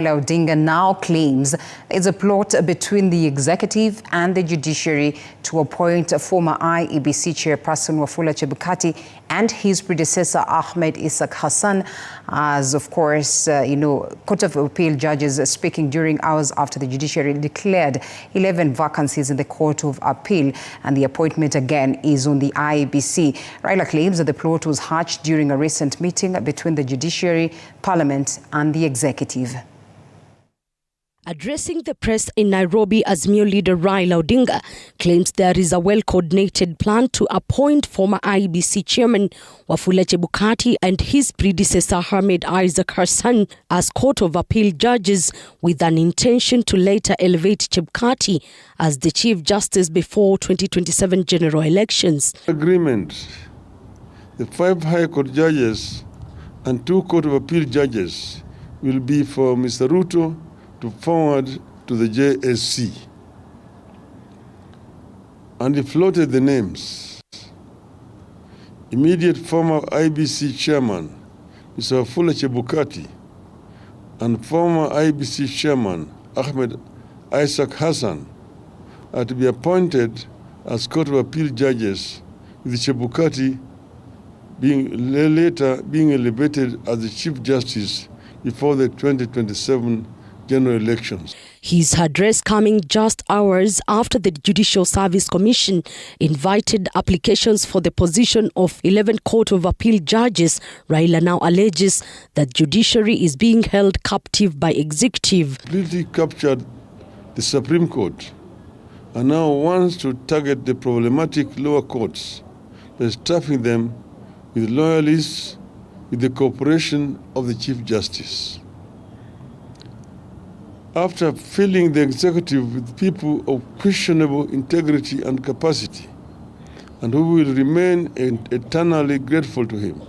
Raila Odinga now claims it's a plot between the executive and the judiciary to appoint a former IEBC chairperson Wafula Chebukati and his predecessor Ahmed Isaak Hassan as, of course, Court of Appeal judges speaking during hours after the judiciary declared 11 vacancies in the Court of Appeal, and the appointment again is on the IEBC. Raila claims that the plot was hatched during a recent meeting between the judiciary, parliament and the executive. Addressing the press in Nairobi, Azimio leader Raila Odinga claims there is a well-coordinated plan to appoint former IEBC chairman Wafula Chebukati and his predecessor Ahmed Isaak Hassan as Court of Appeal judges, with an intention to later elevate Chebukati as the Chief Justice before 2027 general elections. Agreement. The 5 High Court judges and 2 Court of Appeal judges will be for Mr. Ruto to forward to the JSC, and he floated the names. Immediate former IEBC chairman, Mr. Wafula Chebukati, and former IEBC chairman, Ahmed Isaak Hassan, are to be appointed as Court of Appeal judges, with Chebukati later being elevated as the Chief Justice before the 2027 general elections. His address coming just hours after the Judicial Service Commission invited applications for the position of 11 Court of Appeal judges. Raila now alleges that judiciary is being held captive by executive. Completely captured the Supreme Court and now wants to target the problematic lower courts by stuffing them with loyalists with the cooperation of the Chief Justice. After filling the executive with people of questionable integrity and capacity, and who will remain eternally grateful to him.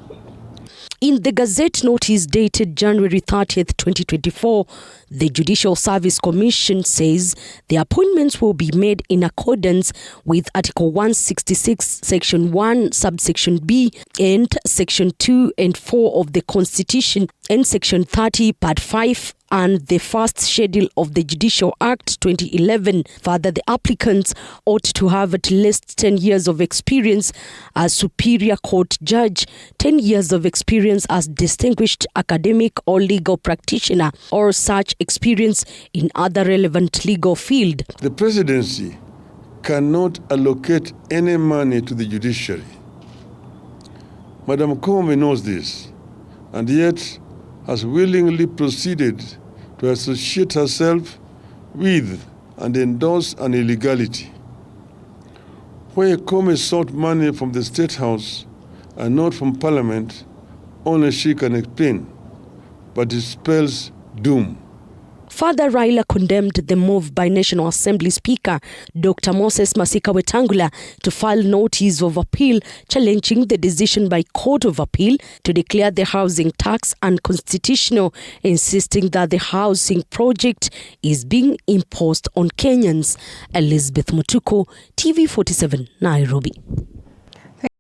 In the Gazette notice dated January 30th, 2024, the Judicial Service Commission says the appointments will be made in accordance with Article 166, Section 1, Subsection B, and Section 2 and 4 of the Constitution, and Section 30, Part 5, and the first schedule of the Judicial Act 2011. Further, the applicants ought to have at least 10 years of experience as Superior Court judge, 10 years of experience as distinguished academic or legal practitioner, or such experience in other relevant legal field. The presidency cannot allocate any money to the judiciary. Madam Koome knows this, and yet has willingly proceeded to associate herself with and endorse an illegality. Where Koome sought money from the State House and not from Parliament, only she can explain, but it spells doom. Further, Raila condemned the move by National Assembly Speaker Dr. Moses Masika Wetangula to file notice of appeal challenging the decision by Court of Appeal to declare the housing tax unconstitutional, insisting that the housing project is being imposed on Kenyans. Elizabeth Mutuku, TV47, Nairobi.